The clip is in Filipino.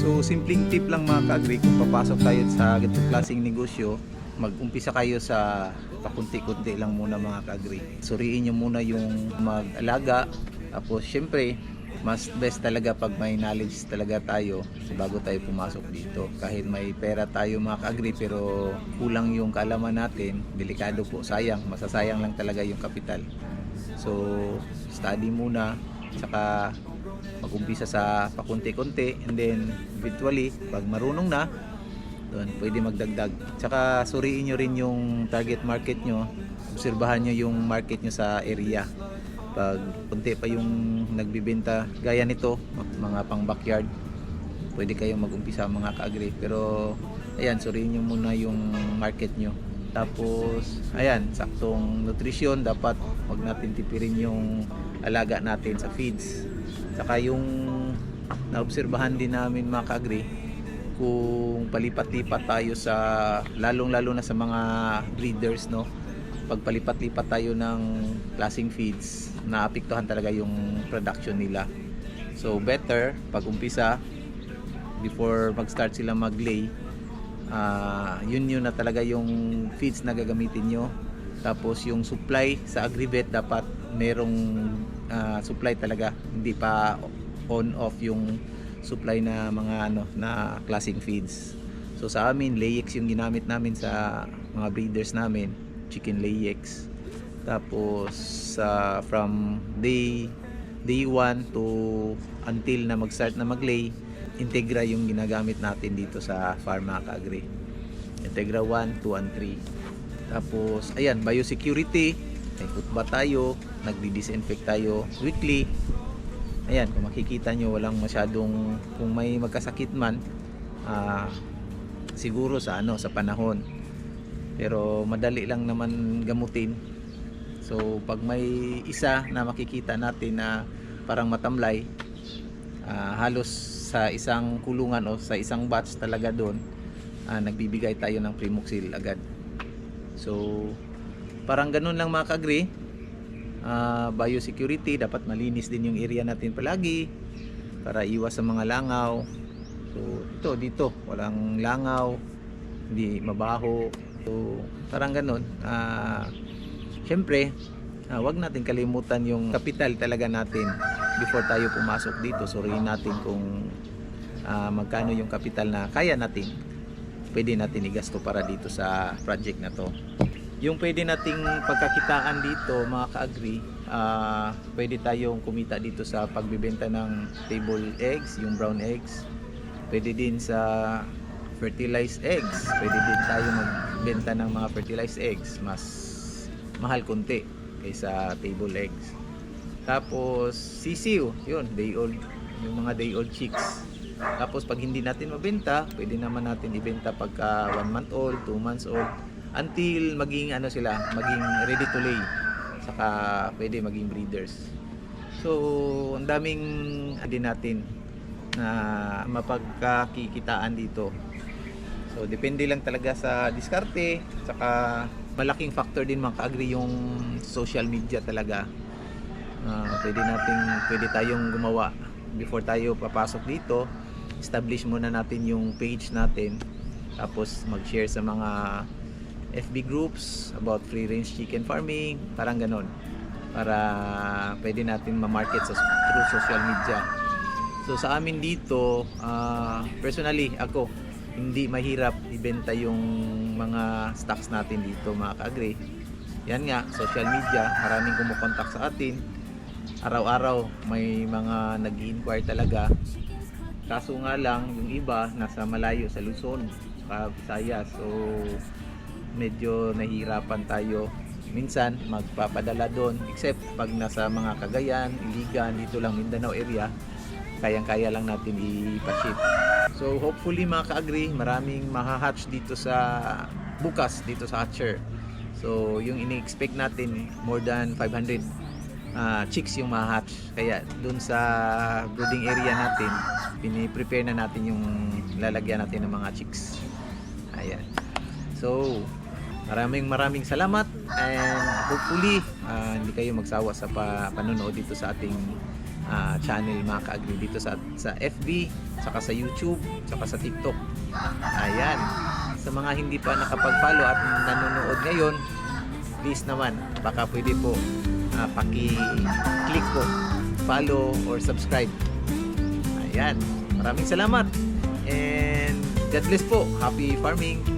So simpleng tip lang mga ka-agri, kung papasok tayo sa ganitong klaseng negosyo, mag-umpisa kayo sa pakunti-kunti lang muna mga ka-agri. Suriin nyo muna yung mag-alaga, tapos syempre mas best talaga pag may knowledge talaga tayo bago tayo pumasok dito. Kahit may pera tayo mga ka-agri pero kulang yung kaalaman natin, delikado po, sayang, masasayang lang talaga yung kapital. So study muna, saka mag-umpisa sa pakunti-kunti, and then eventually pag marunong na doon pwede magdagdag. Tsaka suriin nyo rin yung target market nyo, obserbahan nyo yung market nyo sa area. Pag kunti pa yung nagbibenta gaya nito, mga pang backyard, pwede kayong mag-umpisa mga ka-agri. Pero ayan, suriin nyo muna yung market nyo. Tapos ayan, saktong nutrition, dapat wag natin tipirin yung alaga natin sa feeds. Saka yung naobserbahan din namin mga ka-agri, kung palipat-lipat tayo sa lalong-lalo na sa mga breeders, no, pag palipat-lipat tayo ng klaseng feeds, naapektuhan talaga yung production nila. So better pag umpisa, before mag-start sila mag-lay, yun na talaga yung feeds na gagamitin nyo. Tapos yung supply sa AgriVet, dapat merong supply talaga, hindi pa on off yung supply na mga na klaseng feeds. So sa amin, Layex yung ginamit namin sa mga breeders namin, chicken Layex. Tapos from day 1 to until na mag-start na mag-lay, Integra yung ginagamit natin dito sa farm mga ka-agri. Integra 1, 2, and 3. Tapos ayan, biosecurity, may footbath tayo, nagdi-disinfect tayo weekly. Ayan, kung makikita nyo, walang masyadong, kung may magkasakit man, siguro sa panahon, pero madali lang naman gamutin. So pag may isa na makikita natin na parang matamlay, halos sa isang kulungan o sa isang batch talaga doon, nagbibigay tayo ng Primoxil agad. So parang ganun lang mga ka-agri. Biosecurity, dapat malinis din yung area natin palagi para iwas sa mga langaw. So dito walang langaw, hindi mabaho. So parang ganun. Syempre, wag natin kalimutan yung kapital talaga natin before tayo pumasok dito. Suriin natin kung magkano yung kapital na kaya natin, pwede natin igasto para dito sa project na to. Yung pwede nating pagkakitaan dito mga ka-agri, pwede tayong kumita dito sa pagbibenta ng table eggs, yung brown eggs. Pwede din sa fertilized eggs, pwede din tayo magbenta ng mga fertilized eggs, mas mahal konti kaysa table eggs. Tapos sisiw, yun, day old, yung mga day old chicks. Tapos pag hindi natin mabenta, pwede naman natin ibenta pagka 1 month old, 2 months old, until maging maging ready to lay. Saka pwede maging breeders. So ang daming din natin na mapagkakikitaan dito. So depende lang talaga sa diskarte. Saka malaking factor din mga ka-agri yung social media talaga. Pwede tayong gumawa before tayo papasok dito. Establish muna natin yung page natin, tapos mag-share sa mga FB groups about free range chicken farming, parang ganon, para pwede natin ma-market through social media. So sa amin dito, personally ako, hindi mahirap ibenta yung mga stocks natin dito mga ka-agri. Yan nga, social media, maraming kumukontak sa atin. Araw-araw may mga nag-i-inquire talaga. Kaso nga lang, yung iba nasa malayo sa Luzon, sa Visayas. So medyo nahihirapan tayo minsan magpapadala doon, except pag nasa mga Cagayan, Iligan, dito lang Mindanao area, kayang-kaya lang natin i-ship. So hopefully mga ka-agri, maraming mahahatch dito sa bukas dito sa hatcher. So yung ini-expect natin, more than 500 chicks yung mahatch. Kaya dun sa brooding area natin, pini-prepare na natin yung lalagyan natin ng mga chicks. Ayan. So maraming salamat, and hopefully hindi kayo magsawa sa panonood dito sa ating channel mga ka-agri dito sa FB, saka sa YouTube, saka sa TikTok. Ayan. Sa mga hindi pa nakapag-follow at nanonood ngayon, please naman, baka pwede po paki-click po, follow or subscribe. Ayan. Maraming salamat. And God bless po. Happy farming.